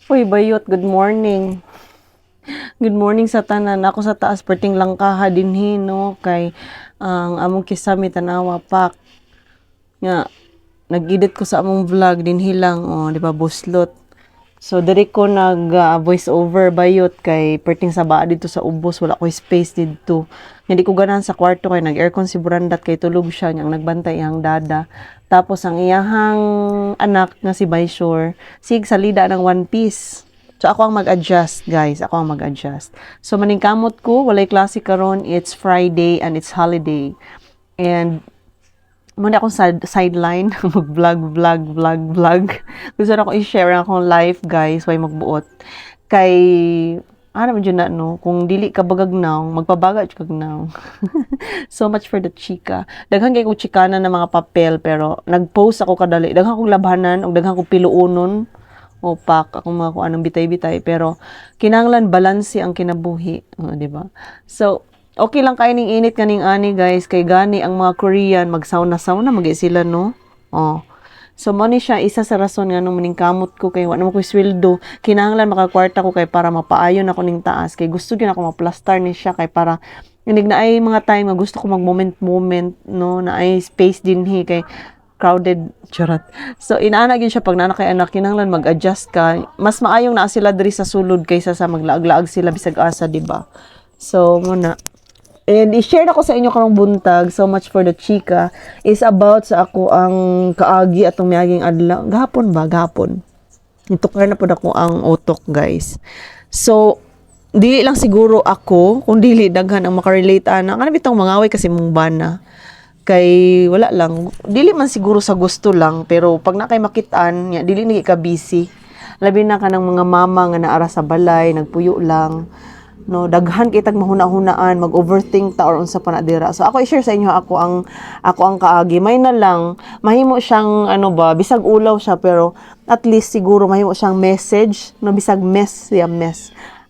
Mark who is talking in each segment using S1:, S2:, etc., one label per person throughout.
S1: Uy, bayot, good morning. Good morning sa tanan. Ako sa taas, perting lang kaha dinhi, no? Kay ang among kisame tanawa pak. Nga, nag-edit ko sa among vlog dinhi lang, oh, di ba, buslot. So, diri ko nag voice over bayot kay perting sa baa dito sa ubos, wala ko space dito. Hindi ko ganahan sa kwarto kay nag-aircon si Burandat kay tulog siya, yang nagbantay iyang dada. Tapos ang iyahang anak nga si Baysure, sig salida ng One Piece. So ako ang mag-adjust, guys. Ako ang mag-adjust. So maningkamot ko, walay klase karon, it's Friday and it's holiday. And muna akong sideline, mag-vlog. Gusto na akong i-share ang akong life, guys, why magbuot. Kay, ano man dyan na, no? Kung dili ka bagagnaw, magpabaga kagnaw. So much for the chika. Daghang kay ko chikana ng mga papel, pero nag-post ako kadali. Daghang kong labanan, o daghang kong piluunon. O pak, akong mga kung anong bitay-bitay. Pero, kinanglan balansi ang kinabuhi. Di ba? So, okay lang kayo ning init kaning ani guys kay gani ang mga Korean magsauna-sauna magi sila no. Oh. So mo ni siya isa sa rason nga nung maningkamot ko kay wa naman ko sweldo kinahanglan makakwarta ko kay para mapaayon ako ning taas kay gusto gyud ako maplastar ni siya kay para inig na ay mga time nga gusto ko mag moment no na ay space dinhi kay crowded charot. So inaana gyud siya pag nana kay anak kinahanglan mag-adjust ka. Mas maayong naa sila diri sa sulod kaysa sa maglaag-laag sila bisag asa, di ba? So muna and i-share na ko sa inyo karong buntag, so much for the chika, is about sa ako ang kaagi atong miaging adlaw. Gahapon ba? Gahapon. Itukar na po ako ang utok, guys. So, dili lang siguro ako, kung dili daghan ang makarelate ana. Ano bitong mangaway kasi mong bana. Kay, wala lang. Dili man siguro sa gusto lang, pero pag na kay makitaan, dili nagi ka busy. Labi na ka ng mga mama nga naara sa balay, nagpuyo lang no daghan kitag mahuna-hunaan mag-overthink ta or unsa pa na dira. So ako i-share sa inyo ako ang kaagi may na lang mahimo siyang ano ba bisag ulaw siya pero at least siguro mahimo siyang message no bisag mess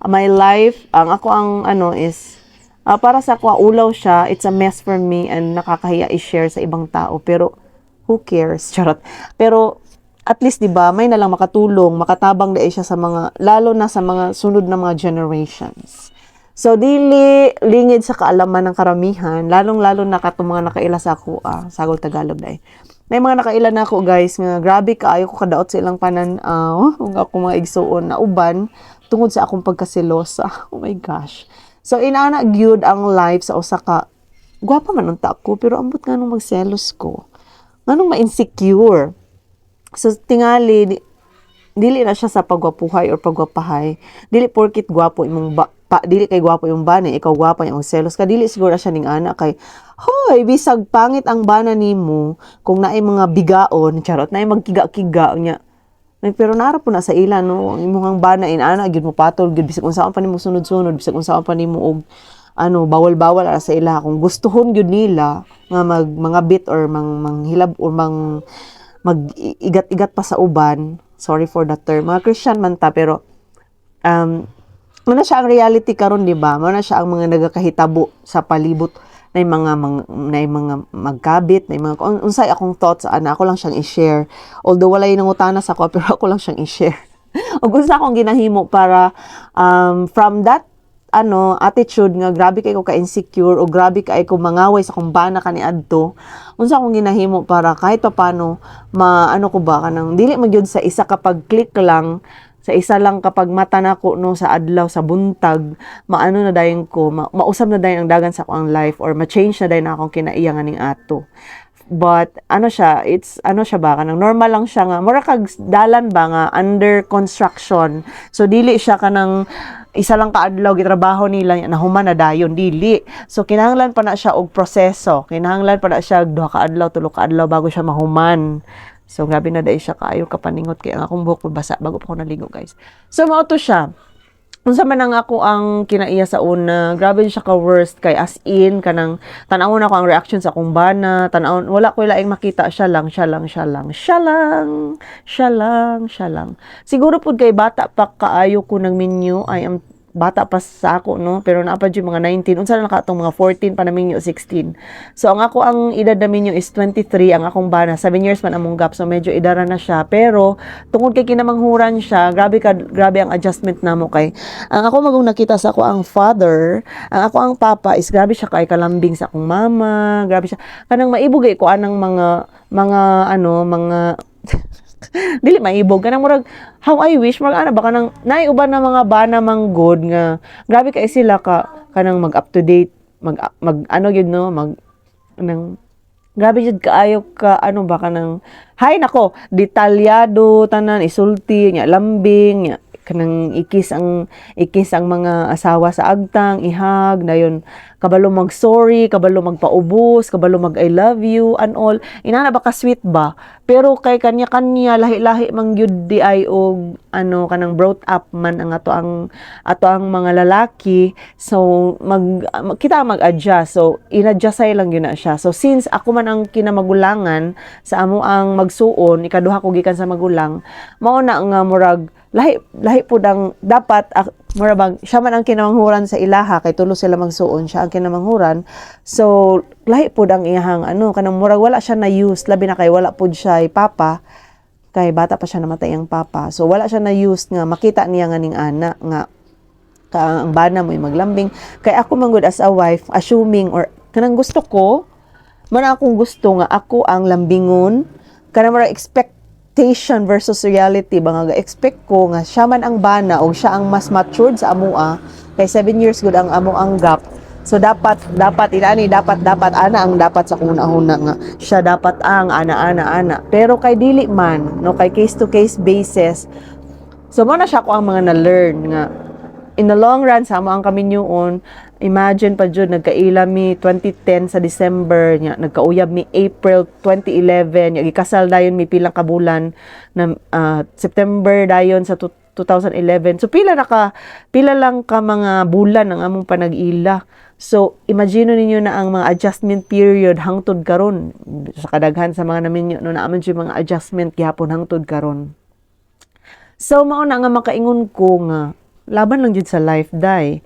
S1: my life ang ako ang ano is para sa ako ulaw siya, it's a mess for me and nakakahiya i-share sa ibang tao pero who cares charot pero at least 'di ba may nalang makatulong, makatabang dai siya sa mga lalo na sa mga sunod na mga generations. So dili lingid sa kaalaman ng karamihan, lalong-lalo na katong mga nakaila sa ako sagol Tagalog dai. May mga nakaila na ako guys nga grabe kaayo ko kadaot sa ilang panan-aw, ug ako mga igsuon na uban tungod sa akong pagkasilosa. Oh my gosh. So inaana gyud ang life sa usa ka gwapa man unta ako pero ambot nganong magselos ko. Nganong ma-insecure. So, tingali, dili na siya sa pagwapuhay or pagwapahay. Dili porkit gwapo imong dili kay gwapo yung bana, ikaw gwapo yung selos ka. Dili siguro siya ning ana kay, hoy, bisag pangit ang bana nimo kung naay mga bigaon, charot, naay magkiga-kiga niya. Pero nara po na sa ila, no, ang imong bana, inana, gyud mo patol, gyud bisag unsaon pa nimo sunod-sunod, bisag unsaon pa nimo og, bawal-bawal sa ila. Kung gustuhon gyud nila, nga mga bit or manghilab or mag-igat-igat pa sa uban, sorry for the term, mga Christian man ta, pero, muna siya ang reality karon di ba? Muna siya ang mga nagakahitabo sa palibot na mga magkabit, na mga, unsay akong thoughts, ako lang siyang i-share. Although walay nangutana sa ako, pero ako lang siyang i-share. O gusto akong ginahimo para, from that, attitude nga grabe kay ko ka-insecure o grabe kay ko mangaway sa kung bana kaniadto unsa akong ginahimo para kahit paano maano ko ba kanang dili magyud sa isa kapag click lang sa isa lang kapag mata nako no sa adlaw sa buntag maano na dayon ko mausab na dayon ang dagan sa akong life or ma-change na dayon akong kinaiya nga ning ato. But it's ba kanang normal lang siya nga mura kag dalan ba nga under construction. So dili siya kanang isa lang kaadlaw gitrabaho nila nahuman na dayon dili. So kinahanglan pa na siya og proseso. Kinahanglan pa na siya duha ka adlaw tulo ka adlaw bago siya mahuman. So grabe na dai siya kaayo kapaningot kay ang akong buhok basa bago pa ko naligo guys. So mao to siya. Unsa man ang ako ang kinaiya sa una, grabe siya ka worst kay as in kanang tan-awon ako ang reaction sa akong bana, tan-awon wala ko laing makita siya lang. Siguro pud kay bata pa kaayo ko ng menu, I am bata pa sa ako, no? Pero naapa dyan mga 19. Unsa na naka itong mga 14 pa namin yung 16. So, ang ako ang edad namin yung is 23. Ang akong bana, 7 years man among gap. So, medyo edara na siya. Pero, tungkol kay kinamanghuran siya, grabe ang adjustment namo kay. Ang ako magong nakita sa ako ang father, ang ako ang papa is grabe siya kay kalambing sa akong mama. Grabe siya. Kanang maibugay ko anang mga dili maibog kanang murag how I wish murag ana ba kanang naiuban na mga bana manggod nga grabe kay sila kanang mag up to date mag ano gyud no mag nang grabe jud kaayo ka ano ba kanang hay nako detalyado tanan isulti nya lambing nya kanang ikis ang mga asawa sa agtang ihag dayon kabalo mag sorry kabalo magpaubos kabalo mag I love you and all inana ba ka sweet ba pero kay kanya lahi-lahi man gyud di ay og ano kanang brought up man ang ato ang mga lalaki so kita mag-adjust so in-adjust lang gyud na siya so since ako man ang kinamagulangan sa amo ang magsuon ikaduha ko gikan sa magulang mao na nga murag lahi pud ang dapat murabang siya man ang kinamanghuran sa ilaha kay tulo sila magsuon siya ang kinamanghuran so lahi pud ang iyang ano kanang murag wala siya na use labi na kay wala pud siya papa kay bata pa siya namatay ang papa so wala siya na use nga makita niya nga ning ana nga ang bana mo maglambing kay ako manggod as a wife assuming or kanang gusto ko man akong gusto nga ako ang lambingon kanang murag expectation versus reality ba nga expect ko nga siya man ang bana o siya ang mas matured sa amoa kay 7 years gud ang amo ang gap so dapat ana ang dapat sa una nga siya dapat ang ana pero kay dili man no kay case to case basis so mo na siya ko ang mga na learn nga in the long run sama ang kami nyuon imagine pa jud nagkaila mi 2010 sa December nya nagkauyab mi April 2011 nya gikasal dayon mi pilang ka bulan na September dayon sa 2011 so pila lang ka mga bulan ang among panag-ila so imagine ninyo na ang mga adjustment period hangtod karon sa kadaghan sa mga naminyo no naaman jud mga adjustment gihapon hangtod karon so mao na nga makaingon ko nga laban lang jud sa life day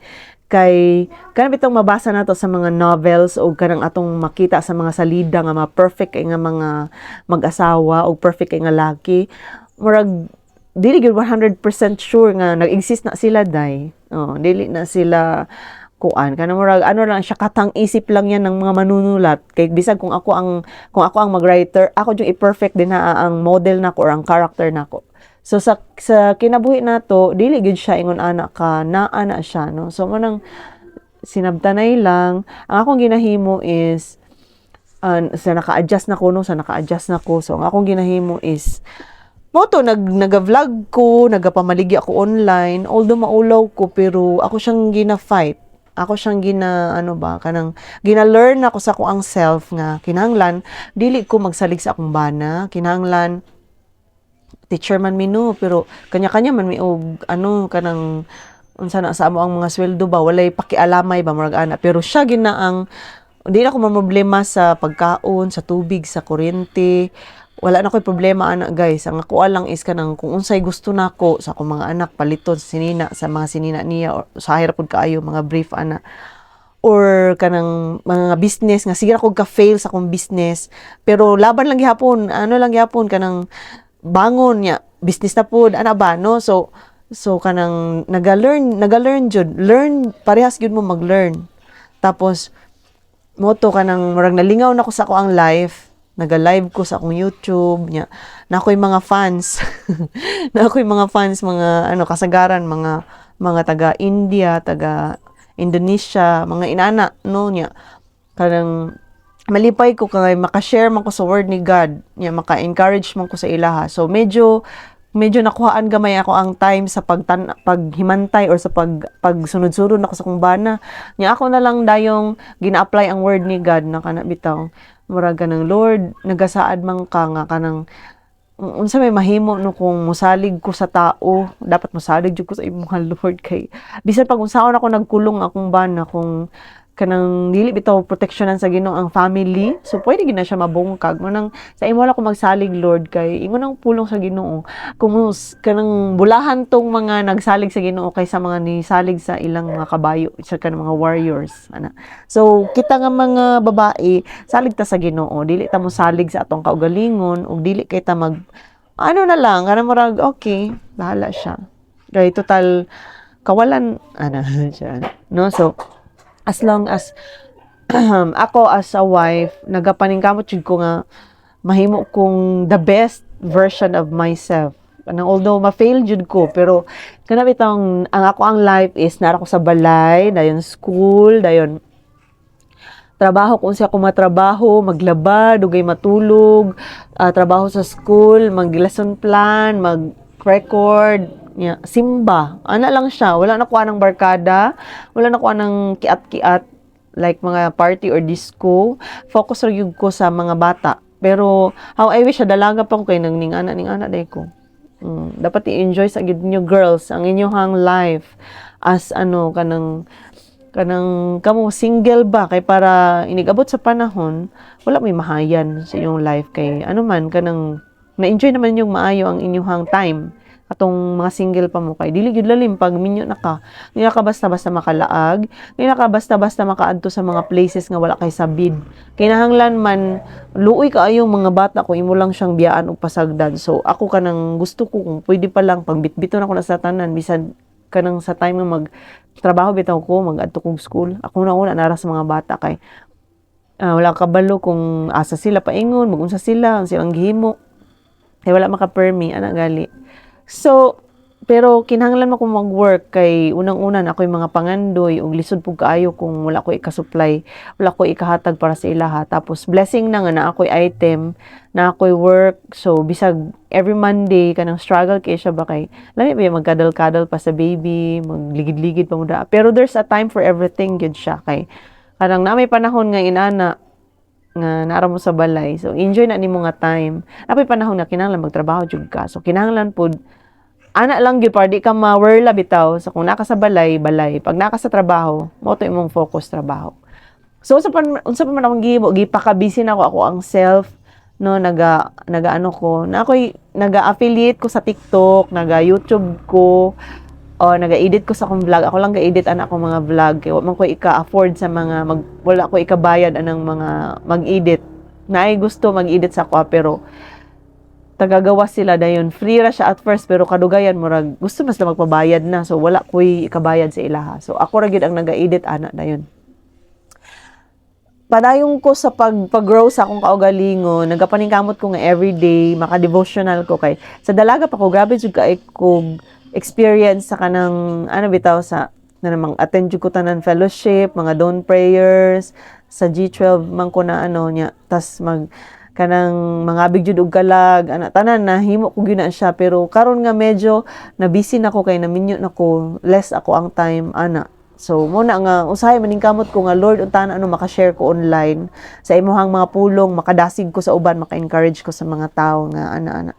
S1: kay kanang bitong mabasa nato sa mga novels o kanang atong makita sa mga salida nga mga perfect kay nga mga mag-asawa o perfect kay nga laki murag dili gyud 100% sure nga nag-exist na sila day dili na sila kuan kanang murag ano lang siya katang isip lang yan ng mga manunulat kay bisag kung ako ang mag-writer ako yung i-perfect din na ang model nako or ang character nako so sa kinabuhi nato dili gyud siya ingon ana ka naa na siya no so manang sinabtanay lang ang akong ginahimo is sa naka-adjust na ko so ang akong ginahimo is moto naga-vlog ko nagapamaligya ako online although maulaw ko pero ako siyang gina-fight ako siyang kanang gina-learn ako sa ko ang self nga kinahanglan dili ko magsalig sa akong bana kinahanglan teacher man mino pero kanya-kanya man mi og kanang unsa na sa amo ang mga sweldo ba walay pakialamay ba murag ana pero siya ginaang di na ko problema sa pagkaon sa tubig sa kuryente wala na ko'y problema ana guys ang ako lang is kanang kung unsay gusto nako sa akong mga anak paliton sa mga sinina niya or sa hirap pud kaayo mga brief ana or kanang mga business nga sige ako ka-fail sa akong business pero laban lang gihapon kanang bangon niya business na pud ana ba no so kanang naga-learn jud learn parehas gyud mo mag-learn tapos moto kanang murag nalingaw na ko sa ako ang life naga-live ko sa akong YouTube nya na ako'y mga fans mga kasagaran mga taga India taga Indonesia mga inana no nya kanang malipay ko kay maka-share man ko sa word ni God nya maka-encourage man ko sa ilaha so medyo nakuhaan gamay ako ang time sa paghimantay or sa pagsunod-sunod nako sa kong bana nya ako na lang dayong gina-apply ang word ni God na kana bitaw murag kanang Lord nagasaad man ka nga kanang unsa may mahimo no kung musalig ko sa tao dapat musalig jud ko sa imong Lord kay bisan pag unsaon ako nagkulong akong bana kung kanang dili bitaw proteksyonan sa Ginoo ang family, so pwede gid na siya mabungkag mo nang sa imo wala ko magsalig Lord kay ingon ang pulong sa Ginoo kung kanang bulahan tong mga nagsalig sa Ginoo kaysa mga nisalig sa ilang mga kabayo sa kanang mga warriors ana. So kita nga mga babae salig ta sa Ginoo, dili ta mo salig sa atong kaugalingon ug dili kay ta mag ano na lang kanang murag okay bahala siya kay total kawalan ana siya no. So as long as ako as a wife, nagapaningkamot jud ko nga mahimo kong the best version of myself. Although ma-fail jud ko, pero kana bitang ang ako ang life is nara ko sa balay, dayon school, dayon trabaho kung siya ko matrabaho, maglaba, dugay matulog, trabaho sa school, mag-lesson plan, mag-record, simba. Ana lang siya. Wala na kuha ng barkada, wala na kuha ng kiat-kiat, like mga party or disco. Focus rin ko sa mga bata. Pero, how I wish, dalaga pa ko kay nang ning-ana day ko. Dapat i-enjoy sa gid niyo girls ang inyong life as kanang kamo single ba kay para inigabot sa panahon wala may mahayan sa inyong life kay ano man kanang na-enjoy naman yung maayo ang inyong time atong mga single pa mo kay dili gyud lalim pag minyo na ka nila ka basta-basta makalaag nila ka basta-basta makaadto sa mga places nga wala kay sabid kinahanglan man luoy kaayo mga bata kung imo lang siyang biyaan og pasagdan. So ako kanang gusto ko kung pwede pa lang pagbitbito na ko na sa tanan bisan kanang sa time nga trabaho bitaw ko mag-adto kong school ako na una nara sa mga bata kay wala kabalo kung asa sila paingon magunsa sila ang silang gihimo kay wala maka-permi ana gali. So pero kinahanglan mo kung mag-work kay unang-una na ako yung mga pangandoy ug lisod pug kaayo kung wala ko ika-supply wala ko ikahatag para sa ilaha tapos blessing na nga na ako'y item na ako'y work so bisag every Monday kanang struggle kay siya ba kay lami ba magkadal-kadal pa sa baby magligid-ligid pa mo da pero there's a time for everything gyud siya kay kanang na may panahon nga inana nga nara mo sa balay so enjoy na nimo nga time napay panahon na kinahanglan magtrabaho jud ka so kinahanglan pud ana lang gyud para di ka ma-werla bitaw so kung naka sa balay pag naka sa trabaho mo to imong focus trabaho. So unsa pa man akong gihimo gipaka-busy na ako ang self no naga ano ko na ako'y naga-affiliate ko sa TikTok naga-YouTube ko o naga-edit ko sa akong vlog ako lang ga-edit ana akong mga vlog kay wa man ko ika-afford sa mga wala ko ikabayad anang mga mag-edit naay gusto mag-edit sa ako pero tagagawa sila dayon free ra siya at first pero kadugayan murag gusto mas na magpabayad na so wala koy ikabayad sa ilaha so ako ra gyud ang naga-edit ana dayon padayon ko sa pag-grow sa akong kaugalingon nagapaningkamot ko nga everyday maka-devotional ko kay sa dalaga pa ko grabe jud kay kog experience sa kanang ano bitaw sa na namang attend jud ko tanan fellowship mga dawn prayers sa G12 man ko na ano nya tas kanang mga bigjud og kalag ana tanan na himo ko gyud na siya pero karon nga medyo na busy nako kay naminyo nako less ako ang time ana so mo na nga usahay maningkamot ko nga Lord unta na ano maka-share ko online sa imuhang mga pulong makadasig ko sa uban maka-encourage ko sa mga tao nga ana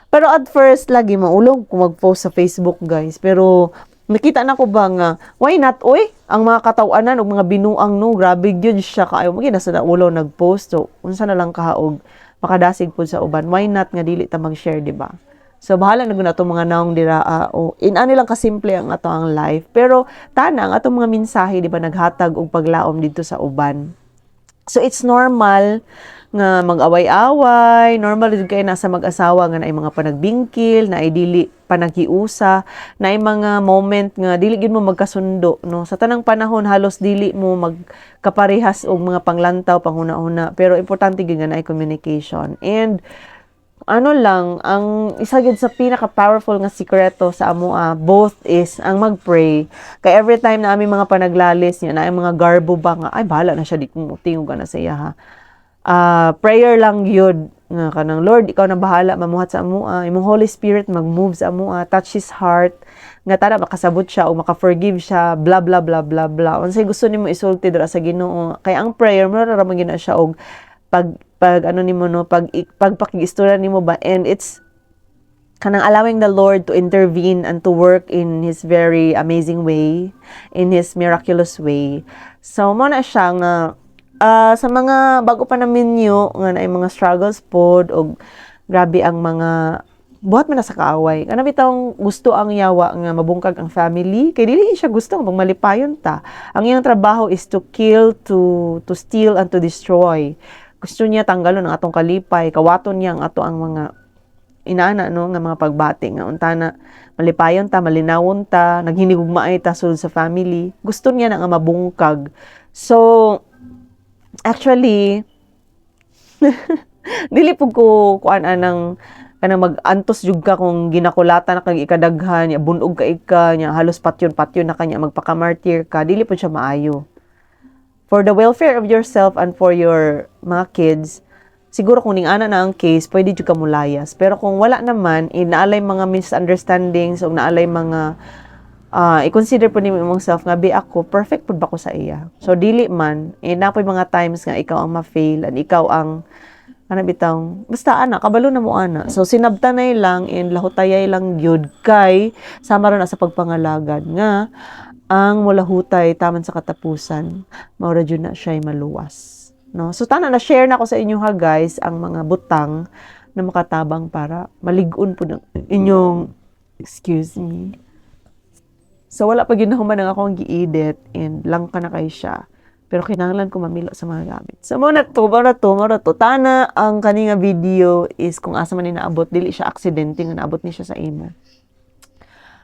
S1: pero at first lagi maulong ko mag-post sa Facebook guys pero nakita na ko ba nga why not oy ang mga katawanan ug mga binuang no grabe gyud siya kaayo mo gina sa ulo nag-post so unsa na lang kahaog makadasig pud sa uban why not nga dili ta mag-share di ba so bahala na gud atong mga naong dira in-ani lang kasimple ang ato ang life pero tana ang atong mga mensahe di ba naghatag og paglaom didto sa uban so it's normal nga mag-away-away, normal din kayo nasa mag-asawa nga naay mga panagbingkil, naay dili panaghiusa, naay mga moment nga dili gid mo magkasundo, no? Sa tanang panahon halos dili mo magkaparehas og mga panglantaw, panghuna-huna, pero importante gyud nga naay communication. And ano lang, ang isa gyud sa pinaka-powerful nga sikreto sa amoa, both is ang mag-pray. Kay every time na aming mga panaglalis niya, naay mga garbo ba nga, ay bahala na siya, di ko tingog na sa iya ha. Prayer lang yun nga kanang Lord ikaw na bahala mamuhat sa amua imong Holy Spirit mag-move sa amua touch his heart nga tada makasabot siya o maka-forgive siya blah blah blah blah blah unsay gusto nimo isulti dira sa Ginoo kay ang prayer mo ra man gina siya og pag ano nimo no pagpakigistorya nimo ba and it's kanang allowing the Lord to intervene and to work in His very amazing way, in His miraculous way. So, mo na siya nga, sa mga bago pa namin nyo, nga na mga struggles pod, o grabe ang mga, buhat man na sa kaaway. Kana bitang gusto ang yawa nga mabungkag ang family, kay dili siya gusto nga malipayon ta. Ang iyang trabaho is to kill, to steal, and to destroy. Gusto niya tanggalon ang atong kalipay, kawaton niya ang ato ang mga inaana no nga mga pagbati nga unta na malipayon ta, malinawon ta, naghinigugmaay ta sulod sa family. Gusto niya na nga mabungkag. So actually dili pud ko kuan anang kanang mag-antos jud ka kung ginakulata na kag ikadaghan ya bunog ka ika nya halos patyon-patyon na kanya magpaka-martyr ka, dili pud siya maayo. For the welfare of yourself and for your mga kids, siguro kung ning-ana na ang case, pwede jud ka mulayas. Pero kung wala naman, naalay mga misunderstandings o naalay mga i-consider po nimo imong self nga be ako perfect pud ba ko sa iya. So dili man, napoy mga times nga ikaw ang ma-fail and ikaw ang bitang basta ana kabalo na mo ana. So sinabtanay lang and lahutayay lang gyud kay sama ra na sa pagpangalagad nga ang mulahutay taman sa katapusan mao ra jud na siya maluwas. No? So, tana na share na ko sa inyo ha guys, ang mga butang na makatabang para malig-on po ng inyong, excuse me. So, wala pa ginahuman ng akong gi-edit and lang ka na kayo siya. Pero kinahanglan ko mamilo sa mga gamit. So, muna to. Tana, ang kaninga video is kung asa man ni naabot, dili siya aksidente nga naabot ni siya sa imo.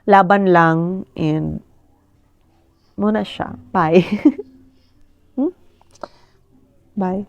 S1: Laban lang and muna siya. Bye. Bye.